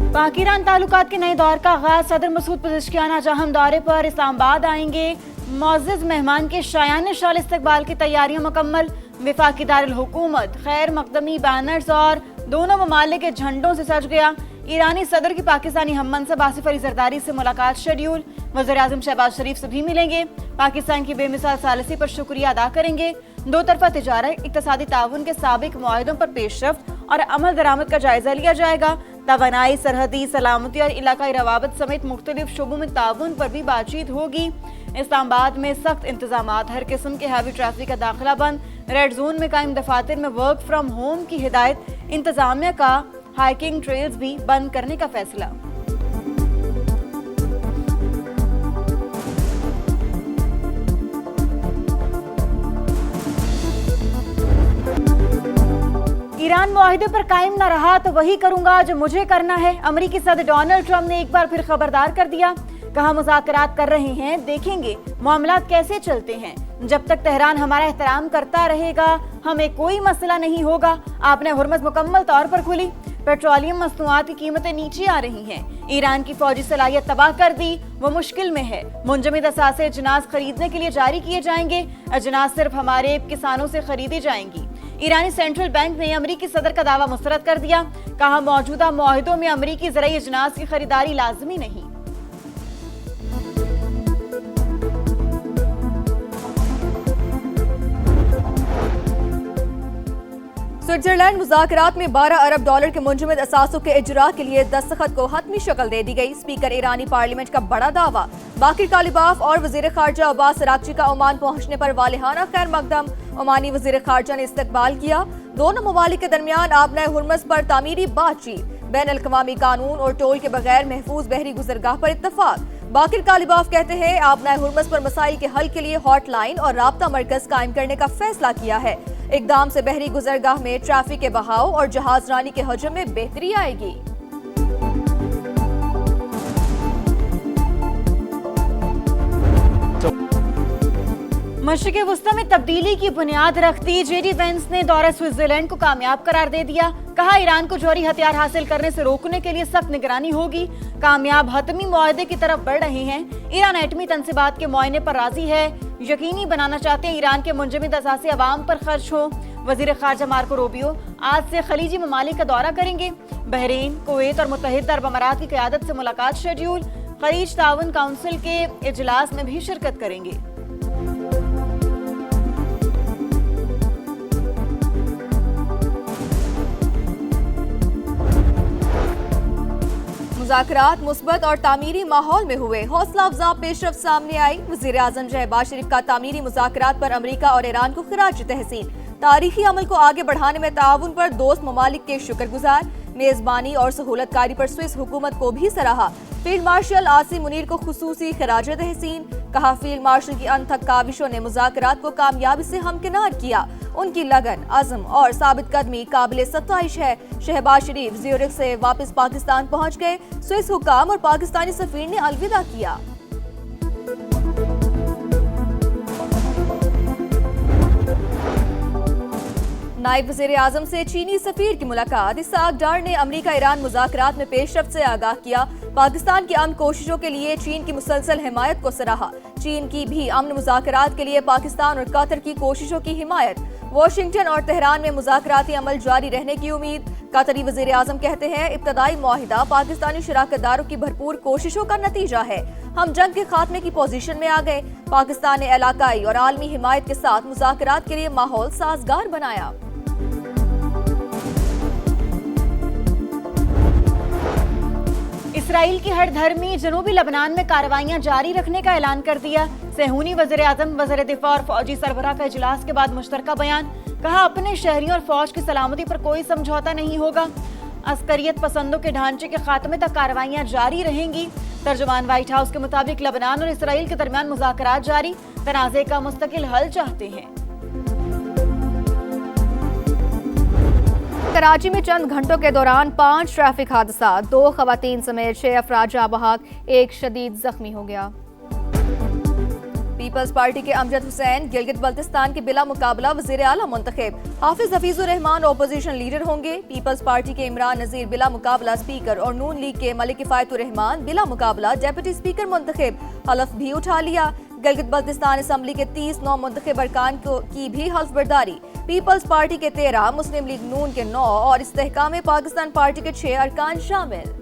पाक ईरान ताल्लुकात के नए दौर का आगाज। सदर मसूद पज़ेश्कियान आज अहम दौरे पर इस्लामाबाद आएंगे। मुअज़्ज़ज़ मेहमान के शायान शाल इस्तकबाल की तैयारियां मुकम्मल। वफाकी दारुल हुकूमत खैर मकदमी बैनर्स और दोनों ममालिक के झंडों से सज गया। ईरानी सदर की पाकिस्तानी हममनसब आसिफ अली जरदारी से मुलाकात शेड्यूल। वज़ीर-ए-आज़म शहबाज शरीफ से भी मिलेंगे। पाकिस्तान की बेमिसाल सालसी पर शुक्रिया अदा करेंगे। दो तरफा तिजारत इक़्तिसादी ताउन के साबिक मुआहदों पर पेशरफ्त और अमल दरामद का जायजा लिया जाएगा। तवानाई, सरहदी सलामती और इलाकाई रवाबत समेत मुख्तलिफ शोबों में ताउन पर भी बातचीत होगी। इस्लामाबाद में सख्त इंतजामात, हर किस्म के हैवी ट्रैफिक का दाखिला बंद। रेड जोन में कायम दफातर में वर्क फ्राम होम की हिदायत। इंतजामिया का हाइकिंग ट्रेल्स भी बंद करने का फैसला। ईरान मुआहिदे पर कायम न रहा तो वही करूंगा जो मुझे करना है। अमेरिकी सदर डोनाल्ड ट्रंप ने एक बार फिर खबरदार कर दिया। कहा, मुज़ाकरात कर रहे हैं, देखेंगे मामलात कैसे चलते हैं। जब तक तेहरान हमारा एहतराम करता रहेगा हमें कोई मसला नहीं होगा। आपने हुर्मुज़ मुकम्मल तौर पर खुली। पेट्रोलियम मसनूआत की कीमतें नीचे आ रही हैं। ईरान की फौजी सलाहियत तबाह कर दी, वो मुश्किल में है। मुंजमद असासे अजनास खरीदने के लिए जारी किए जाएंगे। अजनास सिर्फ हमारे किसानों से खरीदी जाएंगी। ईरानी सेंट्रल बैंक ने अमेरिकी सदर का दावा मुस्तरद कर दिया। कहा, मौजूदा मुआहिदों में अमेरिकी ज़राई अजनास की खरीदारी लाजमी नहीं। स्विट्जरलैंड मुज़ाकरात में 12 अरब डॉलर के मुंजमद असासों के इजरा के लिए दस्तखत को हतमी शक्ल दे दी गई। स्पीकर ईरानी पार्लियामेंट का बड़ा दावा। बाकिर कालिबाफ और वजीर खारजा अब्बास अरागची का ओमान पहुंचने पर वालिहाना खैर मकदम। ओमानी वजीर खारजा ने इस्तकबाल किया। दोनों ममालिक के दरमियान आबनाए हुर्मुज़ पर तामीरी बातचीत। बैन अल-अक़वामी कानून और टोल के बगैर महफूज बहरी गुजरगाह पर इत्तफाक। बाकिर कालिबाफ कहते हैं, आबनाए हुर्मुज़ पर मसाइल के हल के लिए हॉटलाइन और राब्ता मरकज कायम करने का फैसला किया है। इकदाम से बहरी गुजरगाह में ट्रैफिक के बहाव और जहाज रानी के हजम में बेहतरी आएगी। मशरिक़ वुस्ता में तब्दीली की बुनियाद रखती जेडी वेंस ने दौरा स्विट्जरलैंड को कामयाब करार दे दिया। कहा, ईरान को जौहरी हथियार हासिल करने से रोकने के लिए सख्त निगरानी होगी। कामयाब हतमी मुआहदे की तरफ बढ़ रहे हैं। ईरान एटमी तनसीबात के मुआयने पर राजी है। यकीनी बनाना चाहते हैं ईरान के मुंजमद असासे अवाम पर खर्च हो। वजीर खारजा मार्को रूबियो आज से खलीजी ममालिक का दौरा करेंगे। बहरीन, कुवैत और मुत्तहिदा अरब अमारात की क़यादत से मुलाकात शेड्यूल। खलीज ताउन काउंसिल के इजलास में भी शिरकत करेंगे। मुज़ाकरात मुस्बत और तामीरी माहौल में हुए। हौसला अफजा पेशरफ्त सामने आई। वज़ीर-ए-आज़म शहबाज शरीफ का तामीरी मुज़ाकरात पर अमेरिका और ईरान को खिराज तहसीन। तारीखी अमल को आगे बढ़ाने में ताउन पर दोस्त ममालिक के शुक्रगुजार। मेजबानी और सहूलतकारी पर स्विस हुकूमत को भी सराहा। फील्ड मार्शल आसिम मुनीर को खुसूसी खिराज तहसीन। कहा, फील्ड मार्शल की अनथक काविशों ने मुज़ाकरात को कामयाबी से हमकिनार किया। उनकी लगन, अज़्म और साबित कदमी काबिल सत्ताइश है। शहबाज शरीफ ज़्यूरिख से वापस पाकिस्तान पहुंच गए। स्विस हुकाम और पाकिस्तानी सफीर ने अलविदा किया। नायब वज़ीर-ए-आज़म से चीनी सफीर की मुलाकात। इसहाक डार ने अमेरिका ईरान मुज़ाकरात में पेशरफ्त से आगाह किया। पाकिस्तान की अमन कोशिशों के लिए चीन की मुसलसल हिमायत को सराहा। चीन की भी अमन मुज़ाकरात के लिए पाकिस्तान और कतर की कोशिशों की हिमायत। वाशिंगटन और तेहरान में मुज़ाकराती अमल जारी रहने की उम्मीद। कतरी वज़ीर-ए-आज़म कहते हैं, इब्तदाई मुआहिदा पाकिस्तानी शराकतदारों की भरपूर कोशिशों का नतीजा है। हम जंग के खात्मे की पोजीशन में आ गए। पाकिस्तान ने इलाकाई और आलमी हिमायत के साथ मुज़ाकरात के लिए माहौल साजगार बनाया। इसराइल की हरधर्मी जनूबी लबनान में कार्रवाइयां जारी रखने का ऐलान कर दिया। सेहूनी वज़ीर-ए-आज़म, वज़ीर दिफा और फौजी सरबराह का इजलास के बाद मुश्तरका बयान। कहा, अपने शहरियों और फौज की सलामती पर कोई समझौता नहीं होगा। अस्करियत पसंदों के ढांचे के खात्मे तक कार्रवाइयां जारी रहेंगी। तर्जुमान व्हाइट हाउस के मुताबिक लबनान और इसराइल के दरमियान मुज़ाकरात जारी, तनाज़े का मुस्तकिल हल चाहते हैं। कराची में चंद घंटों के दौरान 5 ट्रैफिक हादसा, 2 खवातीन समेत 6 अफराद जाँ बहक, 1 शदीद जख्मी हो गया। पीपल्स पार्टी के अमजद हुसैन गिलगित बल्तिस्तान के बिला मुकाबला वजीर आला मुंतखब। हाफिज हफीजुर रहमान ऑपोजिशन लीडर होंगे। पीपल्स पार्टी के इमरान नजीर बिला मुकाबला स्पीकर और नून लीग के मलिक किफायतुर रहमान बिला मुकाबला डेप्यूटी स्पीकर मुंतखब। हलफ भी उठा लिया। गिलगित बल्तिस्तान असम्बली के 30 नौ मुंतखब अरकान की भी हल्फ बर्दारी। पीपल्स पार्टी के 13, मुस्लिम लीग नून के 9 और इस्तेहकाम पाकिस्तान पार्टी के 6 अरकान शामिल।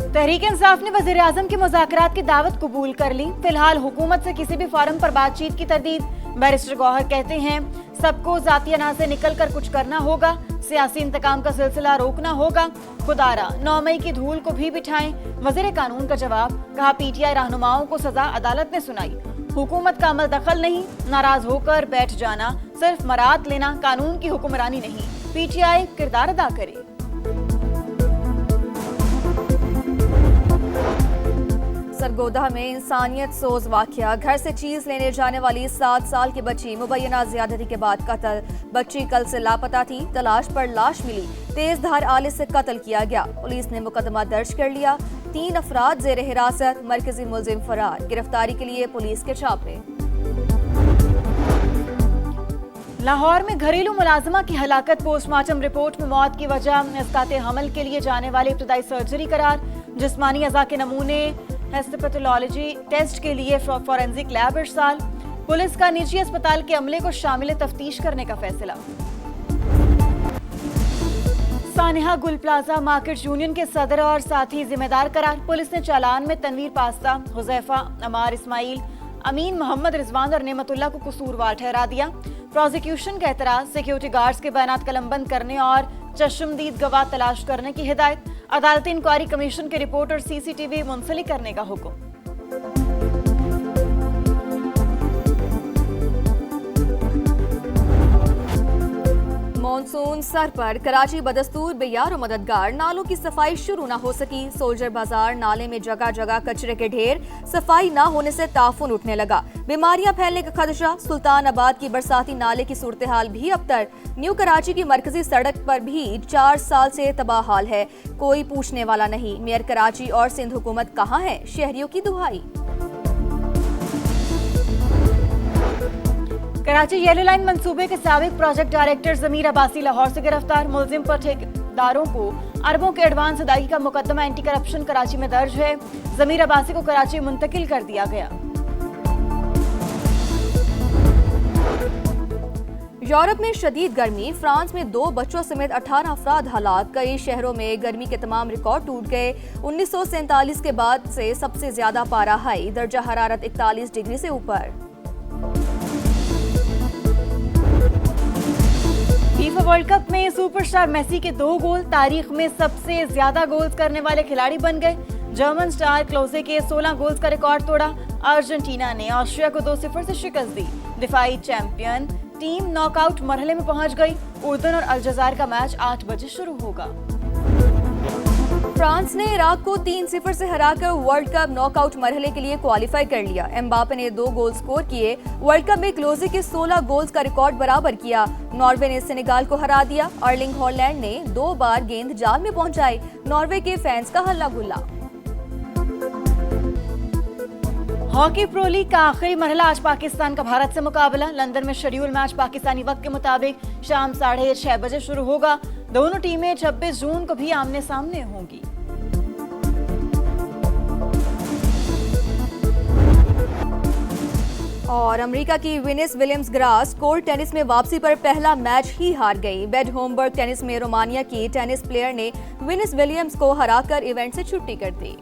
तहरीक इंसाफ ने वजीर आजम की मुज़ाकरात की दावत कबूल कर ली। फिलहाल हुकूमत से किसी भी फोरम पर बातचीत की तरदीद। बैरिस्टर गौहर कहते हैं सबको जाती अना से निकल कर कुछ करना होगा, सियासी इंतकाम का सिलसिला रोकना होगा। खुदारा 9 मई की धूल को भी बिठाएं। वजीर कानून का जवाब, कहा पीटीआई रहनुमाओं को सजा अदालत ने सुनाई। हुकूमत का अमल दखल नहीं, नाराज होकर बैठ जाना, सिर्फ मरात लेना कानून की हुक्मरानी नहीं। पीटीआई किरदार अदा करे। सरगोदा में इंसानियत सोज वाकया। घर से चीज लेने जाने वाली 7 साल की बच्ची मुबैना ज्यादती के बाद कत्ल। बच्ची कल से लापता थी। तलाश पर लाश मिली। तेज धार आले से कत्ल किया गया। पुलिस ने मुकदमा दर्ज कर लिया। 3 अफराद जेर हिरासत। मरकजी मुलजिम फरार। गिरफ्तारी के लिए पुलिस के छापे। लाहौर में घरेलू मुलाजमा की हलाकत। पोस्टमार्टम रिपोर्ट में मौत की वजह इसकाते हमल के लिए जाने वाली इब्तदाई सर्जरी करार। जिस्मानी अज़ा के नमूने हिस्टोपैथोलॉजी टेस्ट के लिए फॉरेंसिक लैब इरसाल। पुलिस का निजी अस्पताल के अमले को शामिल तफ्तीश करने का फैसला। सानिहा गुल प्लाजा मार्केट यूनियन के सदर और साथी जिम्मेदार करार। पुलिस ने चालान में तनवीर पास्ता, हुजैफा, अमार इस्माइल, अमीन मोहम्मद रिजवान और नेमतुल्लाह को कसूरवार ठहरा दिया। प्रोसिक्यूशन का एतराज, सिक्योरिटी गार्ड्स के बयानात कलमबंद करने और चश्मदीद गवाह तलाश करने की हिदायत। अदालती इंक्वायरी कमीशन की रिपोर्ट और सीसीटीवी मुंसलिक करने का हुक्म। मॉनसून सर पर कराची बदस्तूर बेयार और मददगार। नालों की सफाई शुरू न हो सकी। सोल्जर बाजार नाले में जगह जगह कचरे के ढेर। सफाई न होने से ताफुन उठने लगा। बीमारियां फैलने का खदशा। सुल्तान आबाद की बरसाती नाले की सूरत हाल भी अबतर। न्यू कराची की मरकजी सड़क पर भी 4 साल से तबाह हाल है। कोई पूछने वाला नहीं। मेयर कराची और सिंध हुकूमत कहाँ है? शहरियों की दुहाई। कराची येलो लाइन मंसूबे के साबिक प्रोजेक्ट डायरेक्टर जमीर अब्बासी लाहौर से गिरफ्तार। मुलजिम पर ठेकेदारों को अरबों के एडवांस अदायगी का मुकदमा एंटी करप्शन कराची में दर्ज है। जमीर अब्बासी को कराची मुंतकिल कर दिया गया। यूरोप में शदीद गर्मी। फ्रांस में 2 बच्चों समेत 18 अफराद हलाक। कई शहरों में गर्मी के तमाम रिकॉर्ड टूट गए। 1947 के बाद से सबसे ज्यादा पारा हाई। दर्जा हरारत 41 डिग्री से ऊपर। फीफा वर्ल्ड कप में सुपरस्टार मेसी के 2 गोल तारीख में सबसे ज्यादा गोल्स करने वाले खिलाड़ी बन गए। जर्मन स्टार क्लोजे के 16 गोल्स का रिकॉर्ड तोड़ा। अर्जेंटीना ने ऑस्ट्रिया को 2-0 से शिकस्त दी। दिफाई चैंपियन टीम नॉकआउट मरहले में पहुंच गई। उर्दन और अल्जज़ायर का मैच 8 बजे शुरू होगा। फ्रांस ने इराक को 3-0 से हराकर वर्ल्ड कप नॉकआउट मरहले के लिए क्वालिफाई कर लिया। एम्बापे ने 2 गोल स्कोर किए। वर्ल्ड कप में क्लोजे के 16 गोल्स का रिकॉर्ड बराबर किया। नॉर्वे ने सेनेगाल को हरा दिया। अर्लिंग हॉलैंड ने 2 बार गेंद जाल में पहुंचाई। नॉर्वे के फैंस का हल्ला गुल्ला। हॉकी प्रो लीग का आखिरी मरहला। आज पाकिस्तान का भारत से मुकाबला। लंदन में शेड्यूल मैच पाकिस्तानी वक्त के मुताबिक शाम 6:30 बजे शुरू होगा। दोनों टीमें 26 जून को भी आमने सामने होंगी। और अमेरिका की विनिस विलियम्स ग्रास कोर्ट टेनिस में वापसी पर पहला मैच ही हार गई। बेड होमबर्ग टेनिस में रोमानिया की टेनिस प्लेयर ने विनिस विलियम्स को हराकर इवेंट से छुट्टी कर दी।